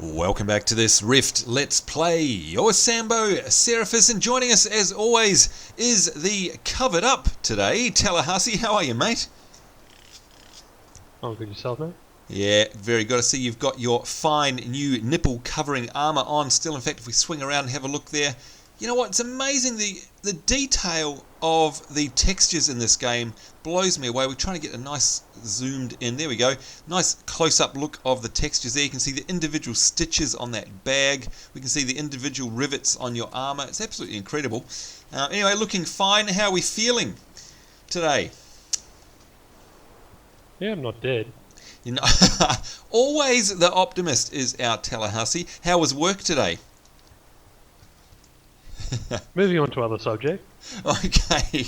Welcome back to this Rift Let's Play. You're Sambo Seraphis, and joining us as always is the covered up today, Tallahassee. How are you, mate? Oh, good yourself, mate? Yeah, very good. I see you've got your fine new nipple covering armour on still. In fact, if we swing around and have a look there, you know what? It's amazing. The detail of the textures in this game blows me away. We're trying to get a nice zoomed in. There we go. Nice close-up look of the textures there. You can see the individual stitches on that bag. We can see the individual rivets on your armour. It's absolutely incredible. Anyway, looking fine. How are we feeling today? Yeah, I'm not dead. You know, always the optimist is our Tallahassee. How was work today? Moving on to other subject. Okay,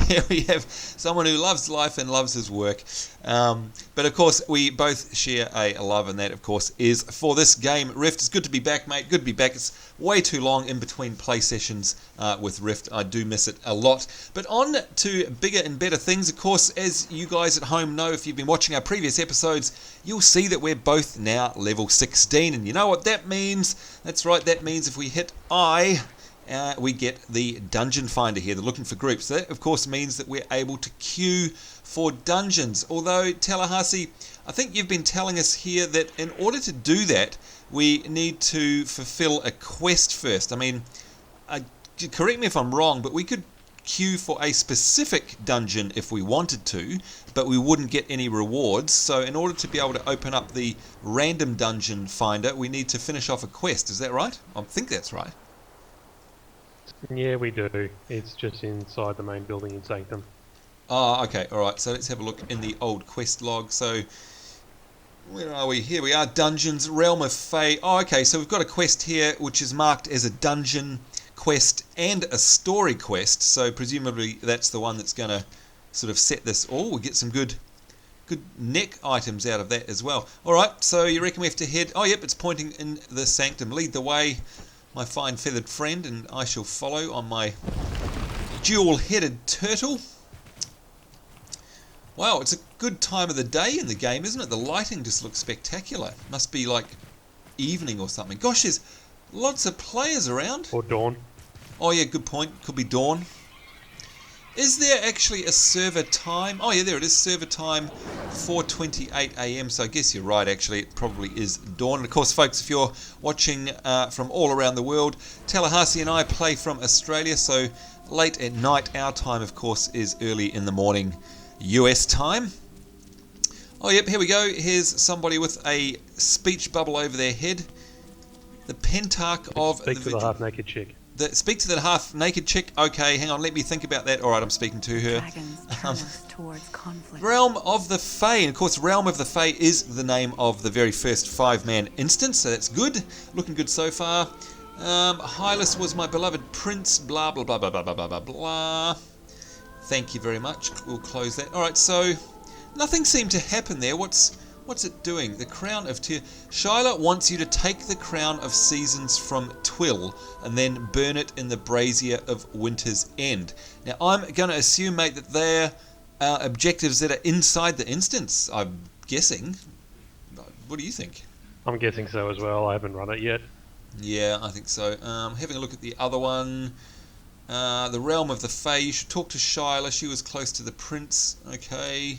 here we have someone who loves life and loves his work. But of course, we both share a love, and that, of course, is for this game, Rift. It's good to be back, mate. Good to be back. It's way too long in between play sessions with Rift. I do miss it a lot. But on to bigger and better things. Of course, as you guys at home know, if you've been watching our previous episodes, you'll see that we're both now level 16. And you know what that means? That's right, that means if we hit I... we get the dungeon finder here, the looking for groups. That, of course, means that we're able to queue for dungeons. Although, Tallahassee, I think you've been telling us here that in order to do that, we need to fulfill a quest first. I mean, correct me if I'm wrong, but we could queue for a specific dungeon if we wanted to, but we wouldn't get any rewards. So in order to be able to open up the random dungeon finder, we need to finish off a quest. Is that right? I think that's right. Yeah, we do. It's just inside the main building in Sanctum. Oh, okay, alright, so let's have a look in the old quest log. So, where are we? Here we are, Dungeons, Realm of Fae. Oh, okay, so we've got a quest here which is marked as a dungeon quest and a story quest. So, presumably, that's the one that's going to sort of set this all. We'll get some good neck items out of that as well. Alright, so you reckon we have to head... Oh, yep, it's pointing in the Sanctum. Lead the way, my fine feathered friend, and I shall follow on my dual-headed turtle. Wow, it's a good time of the day in the game, isn't it? The lighting just looks spectacular. Must be like evening or something. Gosh, there's lots of players around. Or dawn. Oh yeah, good point. Could be dawn. Is there actually a server time? Oh yeah, there it is. Server time 4:28 AM. So I guess you're right, actually. It probably is dawn. And of course, folks, if you're watching from all around the world, Tallahassee and I play from Australia. So late at night, our time, of course, is early in the morning US time. Oh yep, here we go. Here's somebody with a speech bubble over their head. The Pentarch of... Speak to the half-naked chick. Speak to the half-naked chick. Okay, hang on, let me think about that. Alright, I'm speaking to her. Dragons turn us towards conflict. Realm of the Fae. And of course, Realm of the Fae is the name of the very first 5-man instance, so that's good. Looking good so far. Hylas was my beloved prince. Blah, blah, blah, blah, blah, blah, blah, blah. Thank you very much. We'll close that. Alright, so nothing seemed to happen there. What's it doing? The Crown of Tyr. Shyla wants you to take the Crown of Seasons from Twill and then burn it in the brazier of Winter's End. Now, I'm going to assume, mate, that they're objectives that are inside the instance, I'm guessing. What do you think? I'm guessing so as well. I haven't run it yet. Yeah, I think so. Having a look at the other one. The Realm of the Fae. You should talk to Shyla. She was close to the prince. Okay.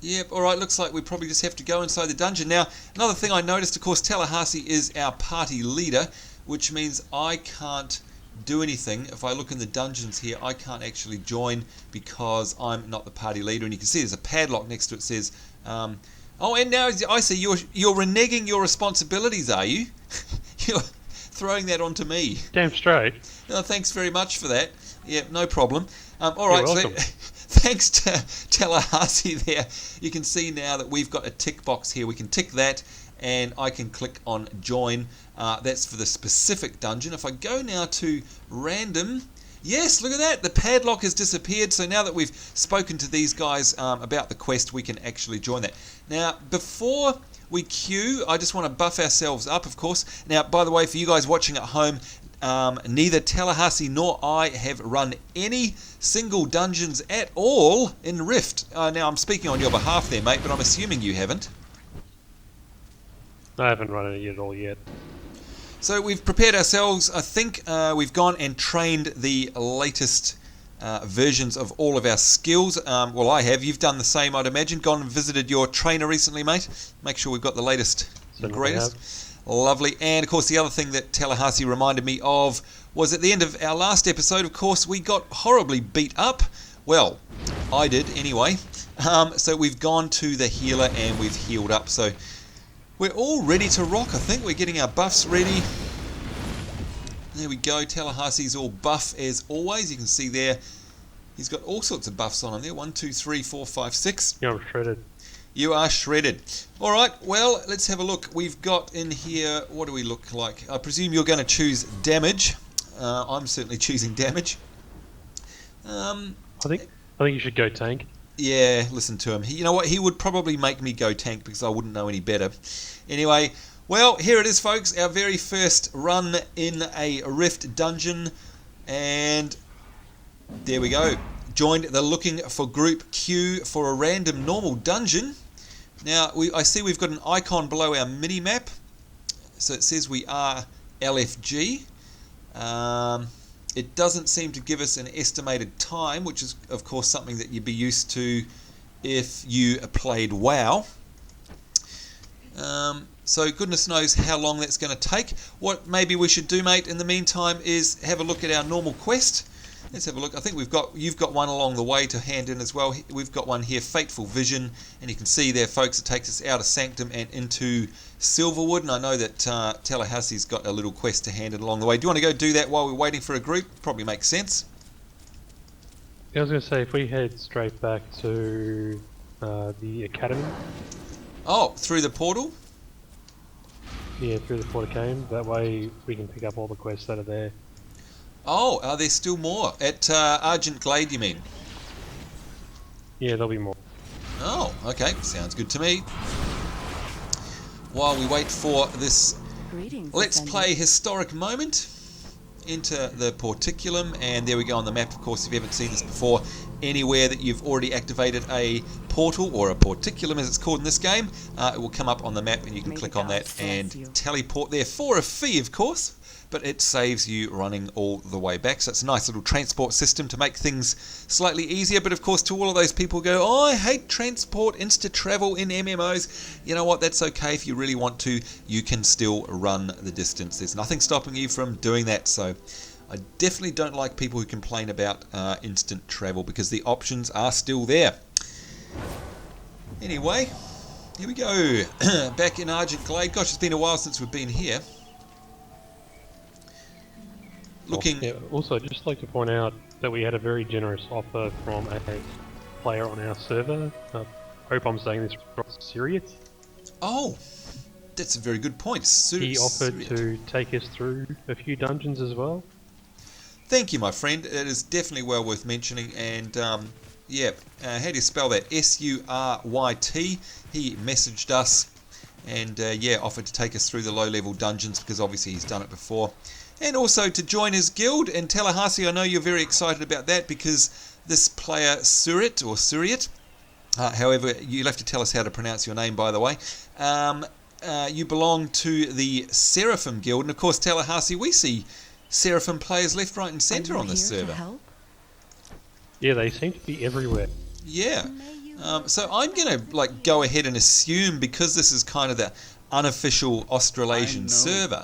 Yep, alright, looks like we probably just have to go inside the dungeon. Now, another thing I noticed, of course, Tallahassee is our party leader, which means I can't do anything. If I look in the dungeons here, I can't actually join because I'm not the party leader. And you can see there's a padlock next to it that says... oh, and now I see you're reneging your responsibilities, are you? You're throwing that onto me. Damn straight. No, thanks very much for that. Yeah, no problem. Alright, You're so... welcome. Thanks to Tallahassee there, you can see now that we've got a tick box here. We can tick that and I can click on join. That's for the specific dungeon. If I go now to random, yes, look at that. The padlock has disappeared. So now that we've spoken to these guys about the quest, we can actually join that. Now, before we queue, I just want to buff ourselves up, of course. Now, by the way, for you guys watching at home, neither Tallahassee nor I have run any single dungeons at all in Rift. Now, I'm speaking on your behalf there, mate, but I'm assuming you haven't. I haven't run it at all yet. So we've prepared ourselves. I think we've gone and trained the latest versions of all of our skills. Well, I have. You've done the same, I'd imagine. Gone and visited your trainer recently, mate. Make sure we've got the latest and greatest. Lovely. And, of course, the other thing that Tallahassee reminded me of was at the end of our last episode, of course, we got horribly beat up. Well, I did anyway. So we've gone to the healer and we've healed up. So we're all ready to rock, I think. We're getting our buffs ready. There we go. Tallahassee's all buff as always. You can see there he's got all sorts of buffs on him there. 1, 2, 3, 4, 5, 6. Yeah, I'm shredded. You are shredded. All right, well, let's have a look. We've got in here, what do we look like? I presume you're going to choose damage. I'm certainly choosing damage. I think you should go tank. Yeah, listen to him. You know what? He would probably make me go tank because I wouldn't know any better. Anyway, well, here it is, folks. Our very first run in a Rift dungeon. And there we go. Joined the looking for group queue for a random normal dungeon. Now, I see we've got an icon below our mini-map. So it says we are LFG. It doesn't seem to give us an estimated time, which is, of course, something that you'd be used to if you played WoW. So goodness knows how long that's going to take. What maybe we should do, mate, in the meantime is have a look at our normal quest. Let's have a look. I think you've got one along the way to hand in as well. We've got one here, Fateful Vision, and you can see there, folks, it takes us out of Sanctum and into Silverwood, and I know that Tallahassee's got a little quest to hand in along the way. Do you want to go do that while we're waiting for a group? Probably makes sense. Yeah, I was going to say, if we head straight back to the Academy. Oh, through the portal? Yeah, through the Port of Cane. That way we can pick up all the quests that are there. Oh, are there still more? At Argent Glade, you mean? Yeah, there'll be more. Oh, okay. Sounds good to me. While we wait for this Let's Play historic moment, enter the Porticulum, and there we go on the map. Of course, if you haven't seen this before, anywhere that you've already activated a portal, or a Porticulum as it's called in this game, it will come up on the map and you can click on that and teleport there for a fee, of course. But it saves you running all the way back. So it's a nice little transport system to make things slightly easier. But of course, to all of those people who go, oh, I hate transport, insta-travel in MMOs. You know what? That's okay. If you really want to, you can still run the distance. There's nothing stopping you from doing that. So I definitely don't like people who complain about instant travel because the options are still there. Anyway, here we go. Back in Argent Glade. Gosh, it's been a while since we've been here. Looking. Yeah, also, I'd just like to point out that we had a very generous offer from a player on our server. I hope I'm saying this right. Sirius. Oh, that's a very good point. He offered to take us through a few dungeons as well. Thank you, my friend. It is definitely well worth mentioning. And yeah, how do you spell that? S-U-R-Y-T. He messaged us and yeah, offered to take us through the low-level dungeons because obviously he's done it before. And also to join his guild. And Tallahassee, I know you're very excited about that because this player Suriat, however, you'll have to tell us how to pronounce your name, by the way. You belong to the Seraphim Guild. And of course, Tallahassee, we see Seraphim players left, right and centre on this server. Yeah, they seem to be everywhere. Yeah. So I'm going to go ahead and assume, because this is kind of the unofficial Australasian server.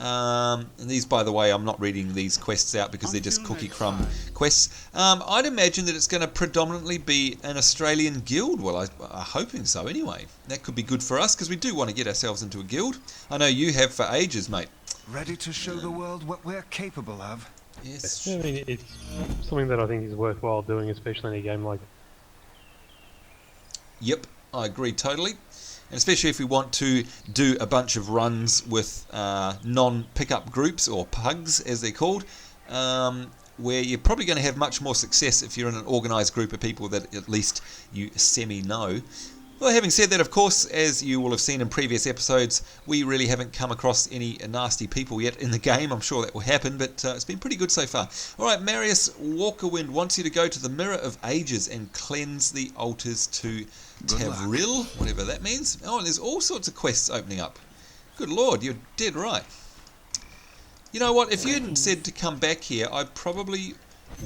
And these, by the way, I'm not reading these quests out because they're just cookie crumb quests. I'd imagine that it's going to predominantly be an Australian guild. Well, I'm hoping so anyway. That could be good for us because we do want to get ourselves into a guild. I know you have for ages, mate. Ready to show the world what we're capable of. Yes. I mean, it's something that I think is worthwhile doing, especially in a game like. Yep, I agree totally. And especially if we want to do a bunch of runs with non-pickup groups, or pugs as they're called, where you're probably going to have much more success if you're in an organised group of people that at least you semi-know. Well, having said that, of course, as you will have seen in previous episodes, we really haven't come across any nasty people yet in the game. I'm sure that will happen, but it's been pretty good so far. All right, Marius Walkerwind wants you to go to the Mirror of Ages and cleanse the altars to Tavril, whatever that means. Oh, and there's all sorts of quests opening up. Good Lord, you're dead right. You know what? If you hadn't said to come back here, I probably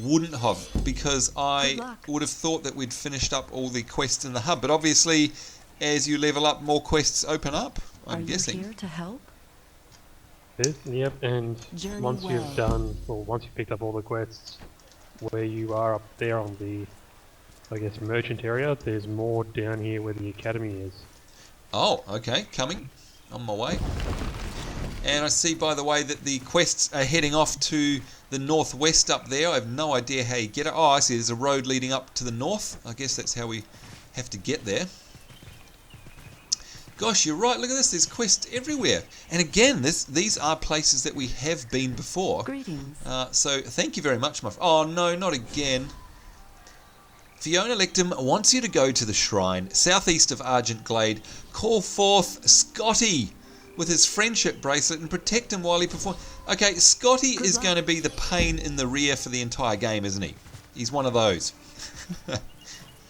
wouldn't have, because I would have thought that we'd finished up all the quests in the hub. But obviously, as you level up, more quests open up, I'm guessing. Are you here to help? Yep, and Journey once well. you've done, or once you've picked up all the quests, where you are up there on the, I guess, merchant area, there's more down here where the academy is. Oh, okay, coming. On my way. And I see, by the way, that the quests are heading off to the northwest up there. I have no idea how you get it. Oh, I see, there's a road leading up to the north. I guess that's how we have to get there. Gosh, you're right. Look at this. There's quests everywhere. And again, these are places that we have been before. Greetings. So thank you very much, my friend. Oh, no, not again. Fiona Lectum wants you to go to the shrine southeast of Argent Glade. Call forth Scotty with his friendship bracelet and protect him while he performs. Okay, Scotty is going to be the pain in the rear for the entire game, isn't he? He's one of those.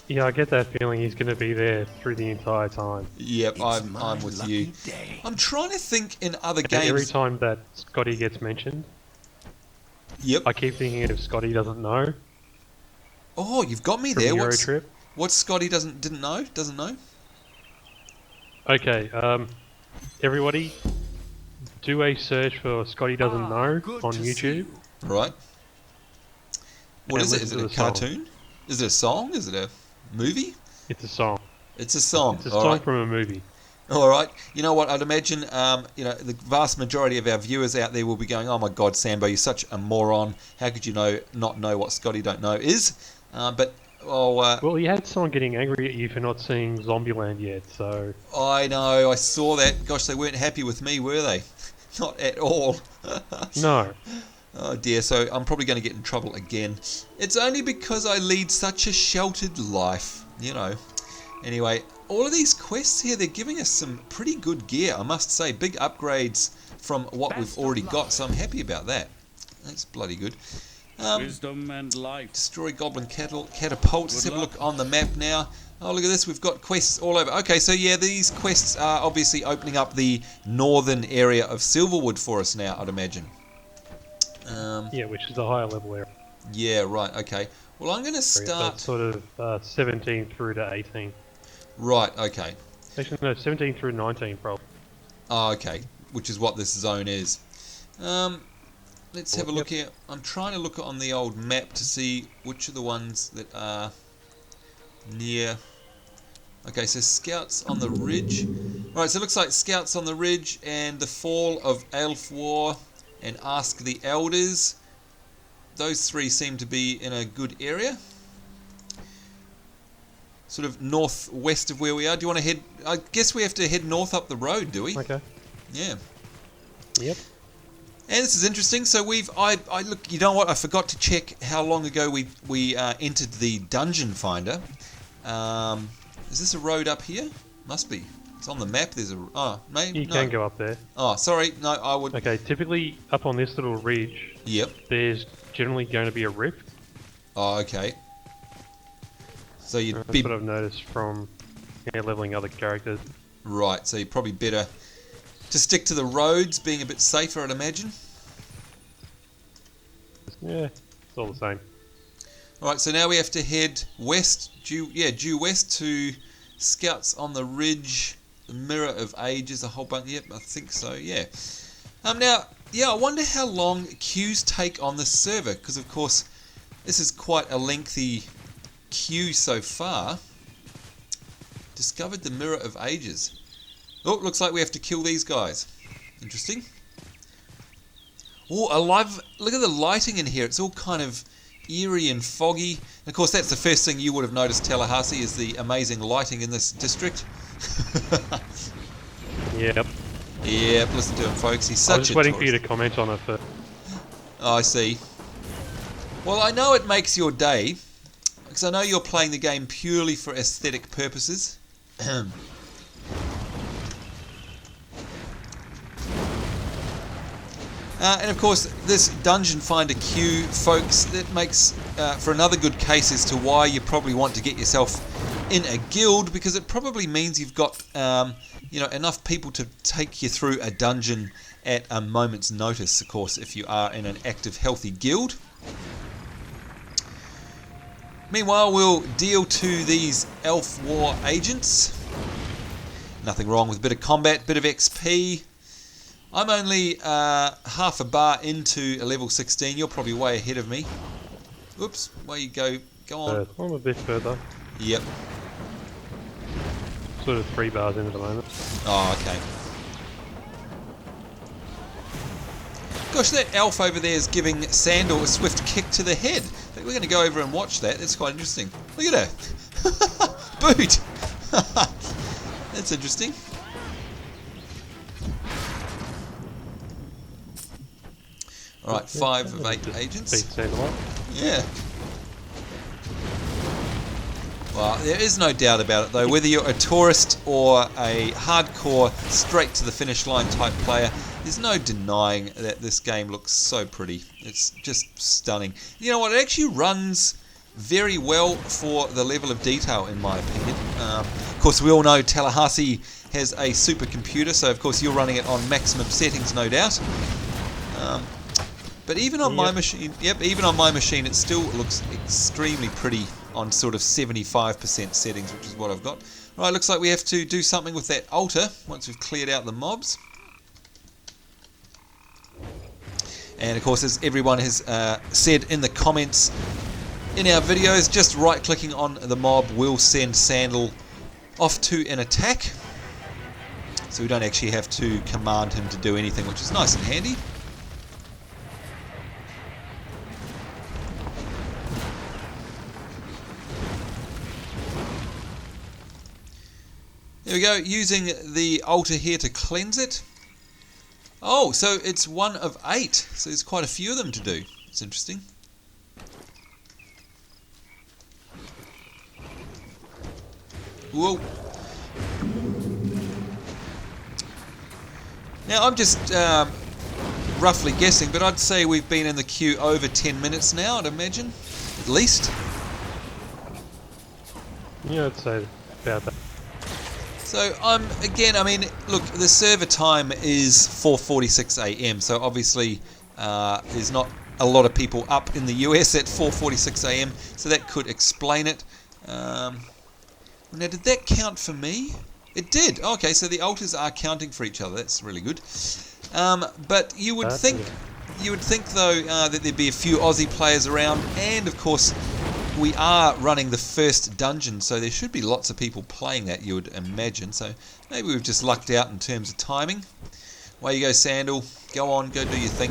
Yeah, I get that feeling he's going to be there through the entire time. Yep, I'm with you. Day. I'm trying to think in other And games. every time that Scotty gets mentioned, Yep. I keep thinking if Scotty doesn't know Oh, you've got me from there. Euro Trip. What's Scotty didn't know? Doesn't know? Okay, everybody, do a search for Scotty Doesn't Know good on to see YouTube. you. Right. What And is it? listen Is to it a the song. cartoon? Is it a song? Is it a movie? It's a song. It's a song. It's a All song right. from a movie. All right. You know what? I'd imagine, the vast majority of our viewers out there will be going, "Oh my God, Sambo, you're such a moron. How could you not know what Scotty Don't Know is?" Well, you had someone getting angry at you for not seeing Zombieland yet, so... I know. I saw that. Gosh, they weren't happy with me, were they? Not at all. No. Oh dear. So I'm probably going to get in trouble again. It's only because I lead such a sheltered life, you know. Anyway, all of these quests here, they're giving us some pretty good gear, I must say. Big upgrades from what we've already got, so I'm happy about that. That's bloody good. Wisdom and life. Destroy goblin catapults. Let's have a look on the map now. Oh, look at this. We've got quests all over. Okay, so yeah, these quests are obviously opening up the northern area of Silverwood for us now, I'd imagine. Yeah, which is the higher level area. Yeah, right, okay. Well, I'm going to start... That's sort of 17 through to 18. Right, okay. Actually, no, 17 through 19, probably. Oh, okay, which is what this zone is. Let's have a look here. I'm trying to look on the old map to see which are the ones that are near. Okay, so scouts on the ridge. Right, so it looks like scouts on the ridge and the fall of Aelfwar and Ask the Elders. Those three seem to be in a good area. Sort of northwest of where we are. Do you want to head... I guess we have to head north up the road, do we? Okay. Yeah. Yep. And this is interesting. So I look. You know what? I forgot to check how long ago we entered the dungeon finder. Is this a road up here? Must be. It's on the map. There's a. Oh, maybe. You can go up there. Oh, sorry. No, I would. Okay, typically up on this little ridge, Yep. there's generally going to be a rift. Oh, okay. So you'd That's be what I've noticed from leveling other characters. right. So you're probably better to stick to the roads, being a bit safer, I'd imagine. Yeah, it's all the same. All right. So now we have to head west. Due west to scouts on the ridge. The Mirror of Ages, a whole bunch. Yep, I think so. Yeah. Now, yeah, I wonder how long queues take on this server, because of course, this is quite a lengthy queue so far. Discovered the Mirror of Ages. Oh, looks like we have to kill these guys. Interesting. Oh, look at the lighting in here. It's all kind of eerie and foggy. And of course, that's the first thing you would have noticed, Tallahassee, is the amazing lighting in this district. Yep. Yep, listen to him, folks. He's I such was a just waiting for you tourist. to comment on it first. Oh, I see. Well, I know it makes your day, because I know you're playing the game purely for aesthetic purposes. And of course, this Dungeon Finder queue, folks, that makes for another good case as to why you probably want to get yourself in a guild, because it probably means you've got enough people to take you through a dungeon at a moment's notice, of course, if you are in an active, healthy guild. Meanwhile, we'll deal to these Aelfwar Agents. Nothing wrong with a bit of combat, bit of XP. I'm only half a bar into a level 16. You're probably way ahead of me. Oops, way you go. Go on. I'm a bit further. Yep. Sort of 3 bars in at the moment. Oh, okay. Gosh, that elf over there is giving Sandal a swift kick to the head. I think we're going to go over and watch that. That's quite interesting. Look at her. Boot. That's interesting. Alright, 5 of 8 agents. Beat Sandal up. Yeah. Well, there is no doubt about it though, whether you're a tourist or a hardcore straight to the finish line type player, there's no denying that this game looks so pretty. It's just stunning. You know what, it actually runs very well for the level of detail, in my opinion. Of course, we all know Tallahassee has a supercomputer, so of course you're running it on maximum settings, no doubt. But even on my machine, it still looks extremely pretty on sort of 75% settings, which is what I've got. Right, looks like we have to do something with that altar once we've cleared out the mobs. And of course, as everyone has said in the comments in our videos, just right-clicking on the mob will send Sandal off to an attack. So we don't actually have to command him to do anything, which is nice and handy. There we go, using the altar here to cleanse it. Oh, so it's 1 of 8. So there's quite a few of them to do. It's interesting. Whoa. Now, I'm just roughly guessing, but I'd say we've been in the queue over 10 minutes now, I'd imagine. At least. Yeah, I'd say about that. So again, I mean, look, the server time is 4:46 a.m. So obviously, there's not a lot of people up in the US at 4:46 a.m. So that could explain it. Now, did that count for me? It did. Okay, so the altars are counting for each other. That's really good. But you would think though that there'd be a few Aussie players around, and of course, we are running the first dungeon, so there should be lots of people playing that, you would imagine. So maybe we've just lucked out in terms of timing. Away you go, Sandal. Go on, go do your thing.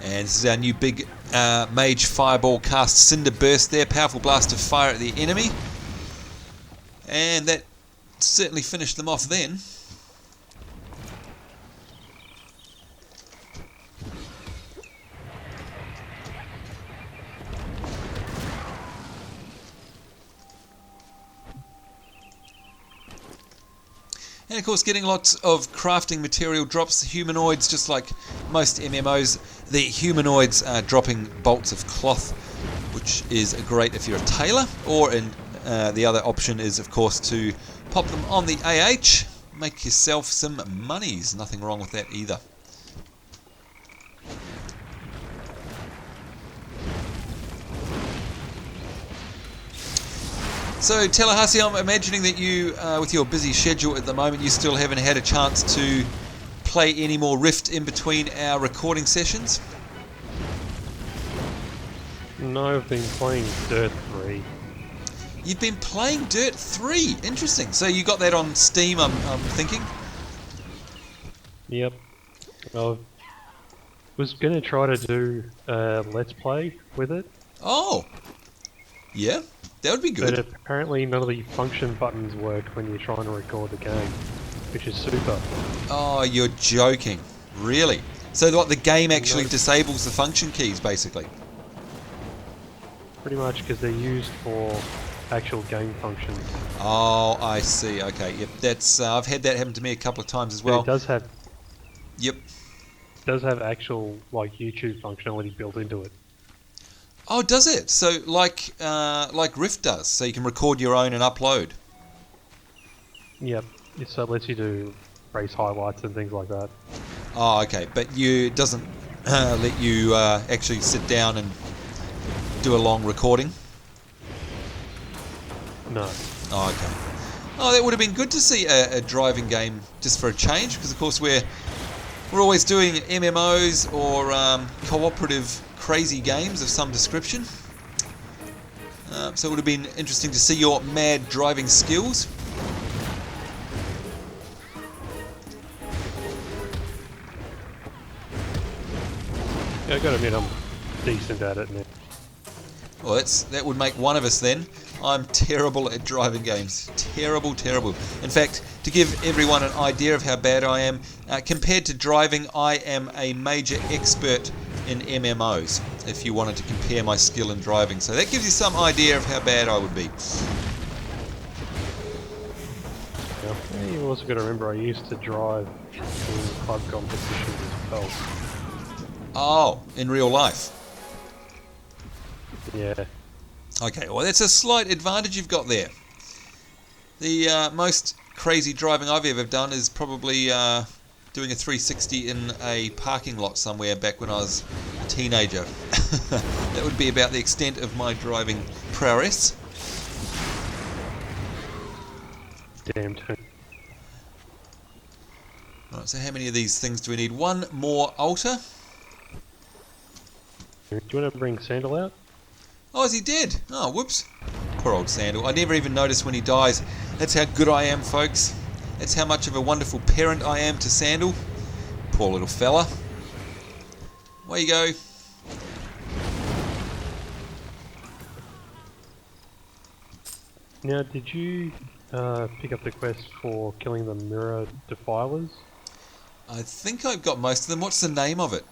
And this is our new big mage fireball cast Cinder Burst there. Powerful blast of fire at the enemy. And that certainly finished them off then. And of course, getting lots of crafting material drops. Humanoids, just like most MMOs, the humanoids are dropping bolts of cloth, which is great if you're a tailor, or in the other option is, of course, to pop them on the AH, make yourself some monies. Nothing wrong with that either. So, Tallahassee, I'm imagining that you, with your busy schedule at the moment, you still haven't had a chance to play any more Rift in between our recording sessions? No, I've been playing Dirt 3. You've been playing Dirt 3. Interesting. So you got that on Steam, I'm thinking? Yep. I was going to try to do a Let's Play with it. Oh. Yeah, that would be good. But apparently none of the function buttons worked when you're trying to record the game, which is super. Oh, you're joking. Really? So what, the game actually disables the function keys, basically? Pretty much, because they're used for actual game functions. Oh, I see. Okay, yep. That's I've had that happen to me a couple of times as But well. it does have Yep. actual like YouTube functionality built into it. Oh, does it? So like Rift does, so you can record your own and upload. Yep. So it lets you do race highlights and things like that. Oh, okay. But it doesn't let you actually sit down and do a long recording. No. Oh, okay. Oh, that would have been good to see a driving game just for a change, because of course we're always doing MMOs or cooperative crazy games of some description. So it would have been interesting to see your mad driving skills. Yeah, I gotta admit I'm decent at it now. Well, that would make one of us then. I'm terrible at driving games. Terrible, terrible. In fact, to give everyone an idea of how bad I am, compared to driving, I am a major expert in MMOs, if you wanted to compare my skill in driving. So that gives you some idea of how bad I would be. Yeah, you also got to remember I used to drive in club competitions as well. Oh, in real life. Yeah. Okay, well that's a slight advantage you've got there. The most crazy driving I've ever done is probably doing a 360 in a parking lot somewhere back when I was a teenager. That would be about the extent of my driving prowess. Damn too. Right, so how many of these things do we need? One more altar. Do you want to bring Sandal out? Oh, is he dead? Oh, whoops. Poor old Sandal. I never even notice when he dies. That's how good I am, folks. That's how much of a wonderful parent I am to Sandal. Poor little fella. Away you go. Now, did you pick up the quest for killing the mirror defilers? I think I've got most of them. What's the name of it?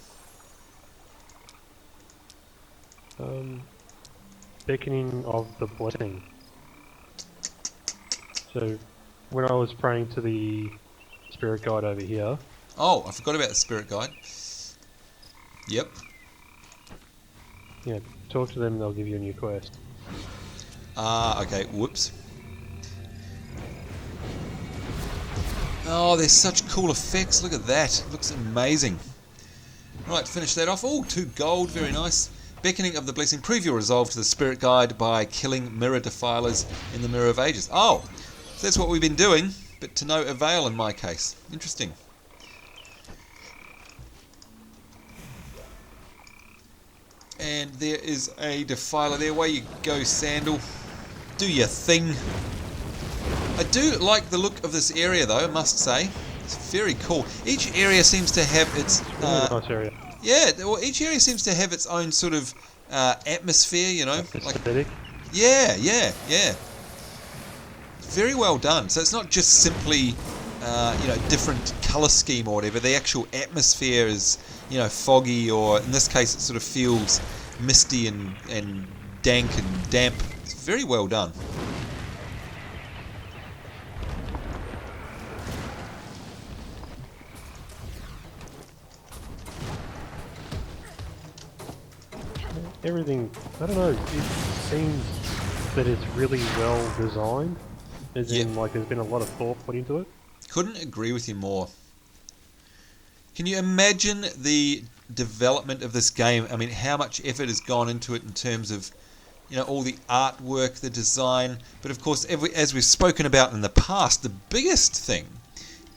Beckoning of the Blessing. So, when I was praying to the spirit guide over here... Oh, I forgot about the spirit guide. Yep. Yeah, talk to them, they'll give you a new quest. Ah, okay. Whoops. Oh, there's such cool effects. Look at that. It looks amazing. Right, finish that off. Oh, 2 gold. Very nice. Beckoning of the Blessing. Prove your resolve to the Spirit Guide by killing mirror defilers in the Mirror of Ages. Oh, so that's what we've been doing, but to no avail in my case. Interesting. And there is a defiler there. Away you go, Sandal. Do your thing. I do like the look of this area, though, I must say. It's very cool. Each area seems to have its... nice area. Yeah, well, each area seems to have its own sort of atmosphere, you know. Aesthetic. Yeah. Very well done. So it's not just simply, different colour scheme or whatever. The actual atmosphere is, foggy, or in this case it sort of feels misty and dank and damp. It's very well done. Everything, I don't know, it seems that it's really well designed. As in, like, there's been a lot of thought put into it. Couldn't agree with you more. Can you imagine the development of this game? I mean, how much effort has gone into it in terms of, all the artwork, the design. But of course, as we've spoken about in the past, the biggest thing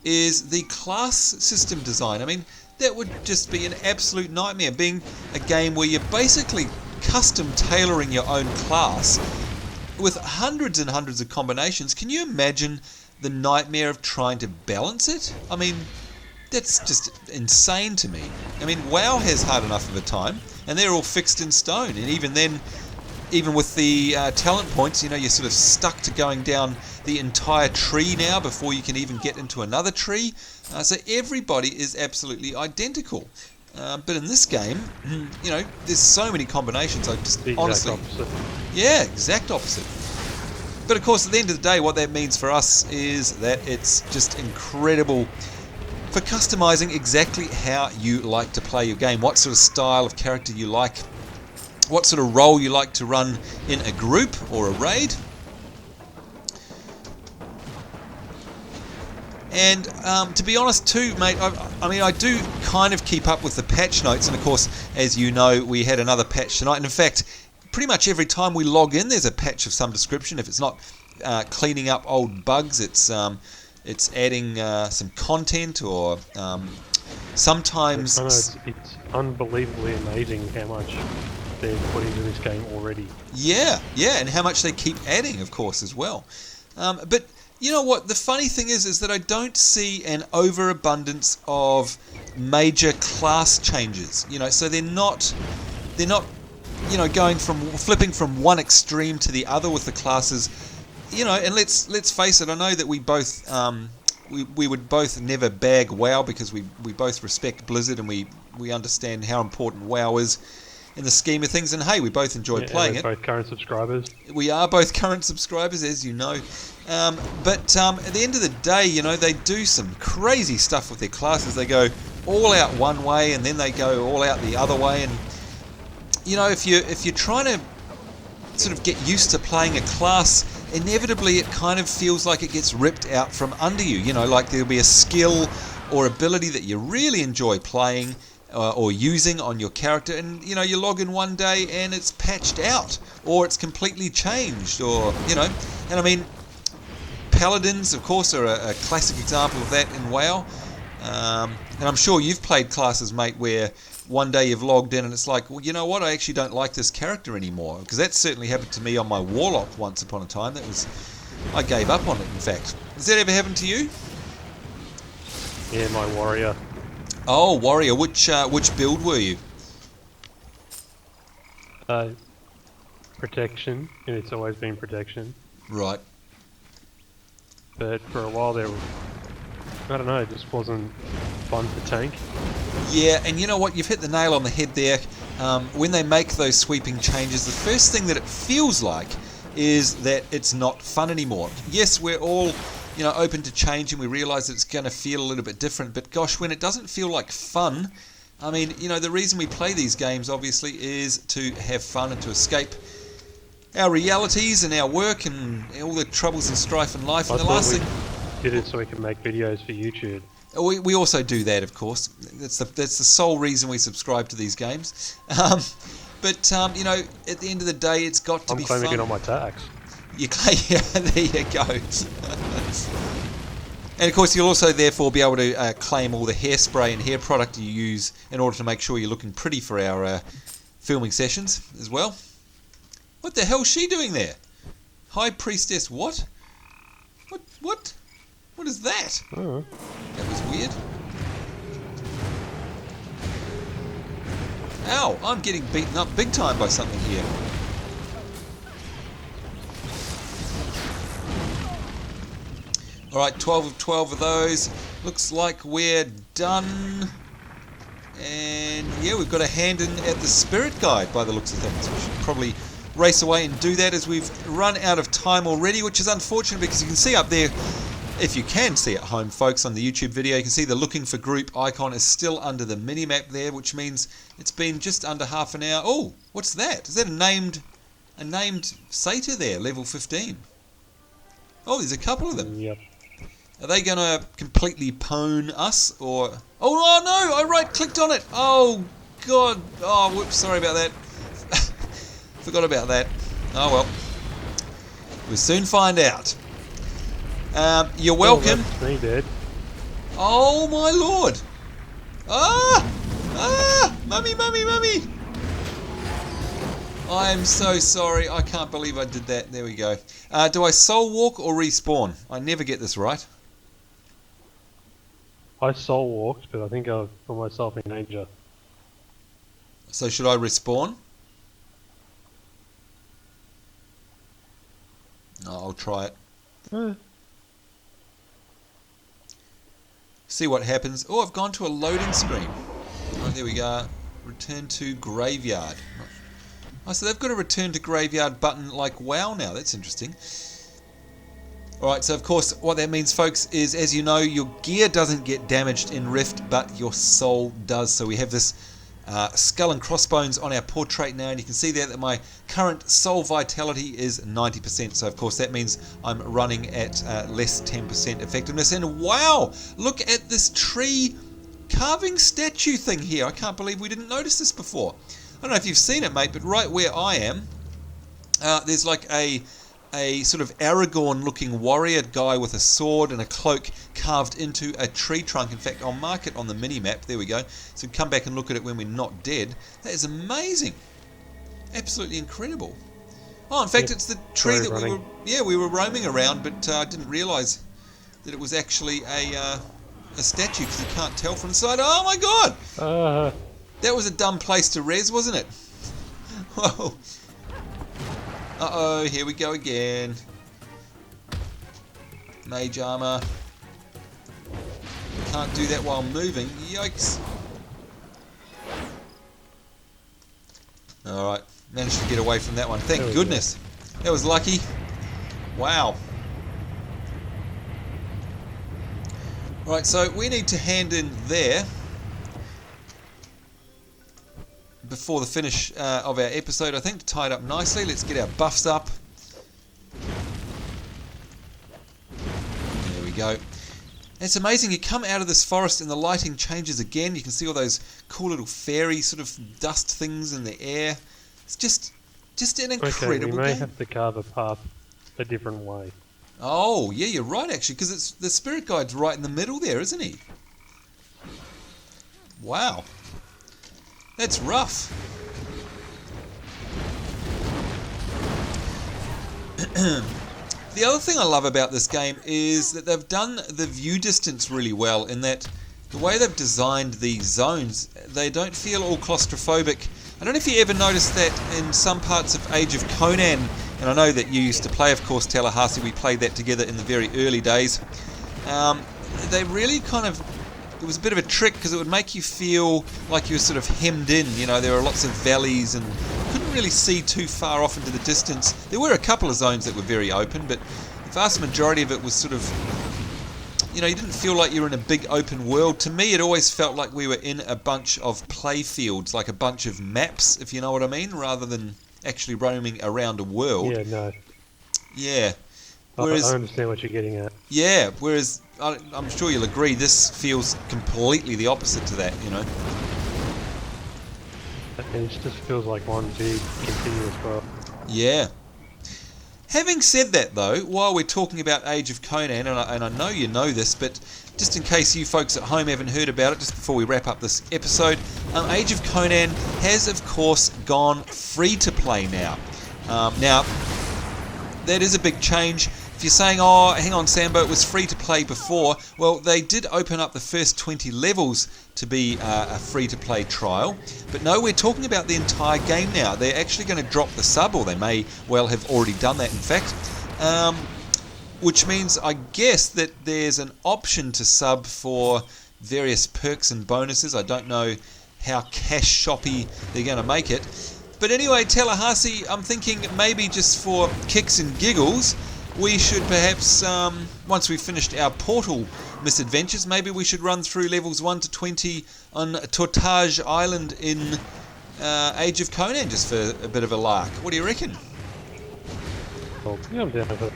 is the class system design. I mean, that would just be an absolute nightmare, being a game where you're basically custom tailoring your own class with hundreds and hundreds of combinations. Can you imagine the nightmare of trying to balance it? I mean, that's just insane to me. I mean, WoW has hard enough of a time, and they're all fixed in stone, and even then, even with the talent points, you're sort of stuck to going down the entire tree now before you can even get into another tree. So everybody is absolutely identical. But in this game, there's so many combinations. I just The honestly, exact opposite. yeah, exact opposite. But of course, at the end of the day, what that means for us is that it's just incredible for customizing exactly how you like to play your game, what sort of style of character you like, what sort of role you like to run in a group or a raid. And to be honest too, mate, I mean, I do kind of keep up with the patch notes, and of course, as you know, we had another patch tonight, and in fact, pretty much every time we log in, there's a patch of some description. If it's not cleaning up old bugs, it's adding some content, or sometimes... I know, it's unbelievably amazing how much they've put into this game already. Yeah, and how much they keep adding, of course, as well. But you know what? The funny thing is that I don't see an overabundance of major class changes. You know, so they're not, you know, flipping from one extreme to the other with the classes. You know, and let's face it. I know that we both we would both never bag WoW because we both respect Blizzard, and we understand how important WoW is in the scheme of things, and hey, we both enjoy playing it. Both current subscribers. We are both current subscribers, as you know. But at the end of the day, you know, they do some crazy stuff with their classes. They go all out one way, and then they go all out the other way. And you know, if you're trying to sort of get used to playing a class, inevitably it kind of feels like it gets ripped out from under you. You know, like there'll be a skill or ability that you really enjoy playing or using on your character, and you know, you log in one day and it's patched out, or it's completely changed, or you know. And I mean, Paladins, of course, are a classic example of that in WoW. And I'm sure you've played classes, mate, where one day you've logged in and it's like, well, you know what, I actually don't like this character anymore. Because that certainly happened to me on my Warlock once upon a time. I gave up on it, in fact. Has that ever happened to you? Yeah, my Warrior. Oh, Warrior. Which build were you? Protection, and it's always been protection. Right. But for a while there, I don't know, it just wasn't fun to tank. Yeah, and you know what? You've hit the nail on the head there. When they make those sweeping changes, the first thing that it feels like is that it's not fun anymore. Yes, we're all, you know, open to change, and we realise that it's going to feel a little bit different. But gosh, when it doesn't feel like fun, I mean, you know, the reason we play these games obviously is to have fun and to escape our realities and our work and all the troubles and strife in life. And the last thing, did it so we can make videos for YouTube. We also do that, of course. That's the sole reason we subscribe to these games. But you know, at the end of the day, it's got to be fun. I'm claiming it on my tax. You claim, yeah, there you go. And of course, you'll also therefore be able to claim all the hairspray and hair product you use in order to make sure you're looking pretty for our filming sessions as well. What the hell's she doing there? High Priestess what? What? What is that? Oh. That was weird. Ow, I'm getting beaten up big time by something here. Alright, 12 of 12 of those. Looks like we're done. And yeah, we've got a hand in at the Spirit Guide by the looks of things. We should probably race away and do that, as we've run out of time already, which is unfortunate because you can see up there, if you can see at home, folks, on the YouTube video, you can see the looking for group icon is still under the mini-map there, which means it's been just under half an hour. Oh, what's that? Is that a named satyr there, level 15? Oh, there's a couple of them. Yep. Are they going to completely pwn us, or... Oh, no, I right-clicked on it. Oh, God. Oh, whoops, sorry about that. Forgot about that. Oh, well. We'll soon find out. You're welcome. Oh, that's me, Dad. Oh, my Lord. Mummy. I am so sorry. I can't believe I did that. There we go. Do I soul walk or respawn? I never get this right. I soul walked, but I think I've put myself in danger. So should I respawn? No, I'll try it. See what happens. Oh, I've gone to a loading screen. Oh, there we go. Return to graveyard. Oh, so they've got a return to graveyard button like WoW now. That's interesting. Alright, so of course what that means, folks, is, as you know, your gear doesn't get damaged in Rift, but your soul does. So we have this skull and crossbones on our portrait now, and you can see there that my current soul vitality is 90%. So of course that means I'm running at less 10% effectiveness. And wow, look at this tree carving statue thing here. I can't believe we didn't notice this before. I don't know if you've seen it, mate, but right where I am, there's like a sort of Aragorn looking warrior guy with a sword and a cloak carved into a tree trunk. In fact, I'll mark it on the mini map. There we go. So come back and look at it when we're not dead. That is amazing. Absolutely incredible. Oh, in fact, it's the tree that we were roaming around, but I didn't realise that it was actually a statue, because you can't tell from the side. Oh my god! That was a dumb place to res, wasn't it? Whoa. Uh-oh, here we go again. Mage armor. Can't do that while moving. Yikes. Alright, managed to get away from that one. Thank goodness. That was lucky. Wow. Right, so we need to hand in there before the finish of our episode, I think, to tie it up nicely. Let's get our buffs up. There we go. It's amazing, you come out of this forest and the lighting changes again. You can see all those cool little fairy sort of dust things in the air. It's just an incredible game. We may have to carve a path a different way. Oh, yeah, you're right, actually, because it's the spirit guide's right in the middle there, isn't he? Wow. That's rough. The other thing I love about this game is that they've done the view distance really well, in that the way they've designed these zones, they don't feel all claustrophobic. I don't know if you ever noticed that in some parts of Age of Conan, and I know that you used to play, of course, Tallahassee, we played that together in the very early days. They really kind of, it was a bit of a trick, because it would make you feel like you were sort of hemmed in. You know, there were lots of valleys and you couldn't really see too far off into the distance. There were a couple of zones that were very open, but the vast majority of it was sort of, you know, you didn't feel like you were in a big open world. To me, it always felt like we were in a bunch of play fields, like a bunch of maps, if you know what I mean, rather than actually roaming around a world. Yeah, no. Yeah. Whereas, I understand what you're getting at. Yeah, whereas I'm sure you'll agree, this feels completely the opposite to that, you know. It just feels like one big continuous world. Yeah. Having said that, though, while we're talking about Age of Conan, and I know you know this, but just in case you folks at home haven't heard about it, just before we wrap up this episode, Age of Conan has, of course, gone free to play now. Now, that is a big change. If you're saying, oh, hang on, Sambo, it was free to play before, well, they did open up the first 20 levels to be a free to play trial. But no, we're talking about the entire game now. They're actually going to drop the sub, or they may well have already done that, in fact. Which means, I guess, that there's an option to sub for various perks and bonuses. I don't know how cash shoppy they're going to make it. But anyway, Tallahassee, I'm thinking maybe just for kicks and giggles, we should perhaps, once we've finished our portal misadventures, maybe we should run through levels 1 to 20 on Tortage Island in Age of Conan, just for a bit of a lark. What do you reckon? Oh, yeah, I'm down with it.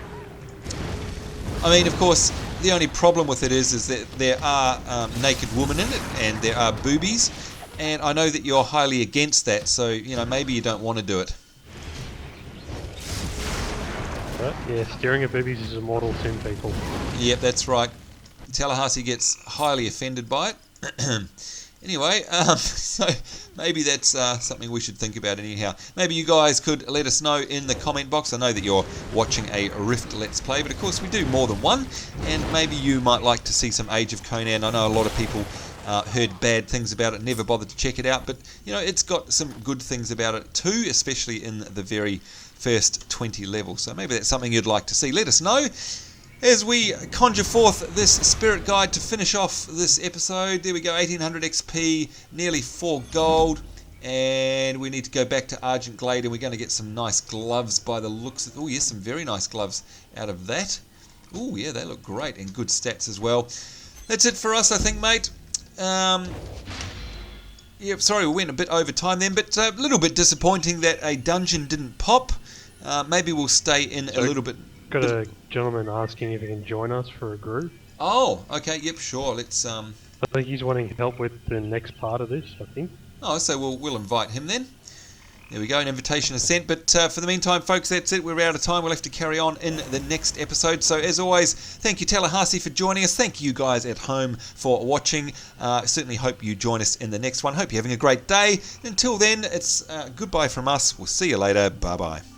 I mean, of course, the only problem with it is that there are naked women in it, and there are boobies, and I know that you're highly against that, so, you know, maybe you don't want to do it. Right, yeah, staring at boobies is a mortal sin, people. Yep, that's right. Tallahassee gets highly offended by it. Anyway, so maybe that's something we should think about anyhow. Maybe you guys could let us know in the comment box. I know that you're watching a Rift Let's Play, but of course we do more than one, and maybe you might like to see some Age of Conan. I know a lot of people heard bad things about it, never bothered to check it out, but you know, it's got some good things about it too, especially in the very first 20 levels. So maybe that's something you'd like to see. Let us know as we conjure forth this spirit guide to finish off this episode. There we go, 1800 XP, nearly 4 gold, and we need to go back to Argent Glade, and we're going to get some nice gloves by the looks of, oh yes, some very nice gloves out of that. Oh, yeah, they look great and good stats as well. That's it for us, I think, mate. Yeah, sorry, we went a bit over time then, but a little bit disappointing that a dungeon didn't pop. Maybe we'll stay in a little bit. Got a gentleman asking if he can join us for a group. Oh, okay, yep, sure. Let's. I think he's wanting help with the next part of this, I think. Oh, so we'll invite him then. There we go, an invitation is sent. But for the meantime, folks, that's it. We're out of time. We'll have to carry on in the next episode. So as always, thank you, Tallahassee, for joining us. Thank you guys at home for watching. Certainly hope you join us in the next one. Hope you're having a great day. Until then, it's goodbye from us. We'll see you later. Bye-bye.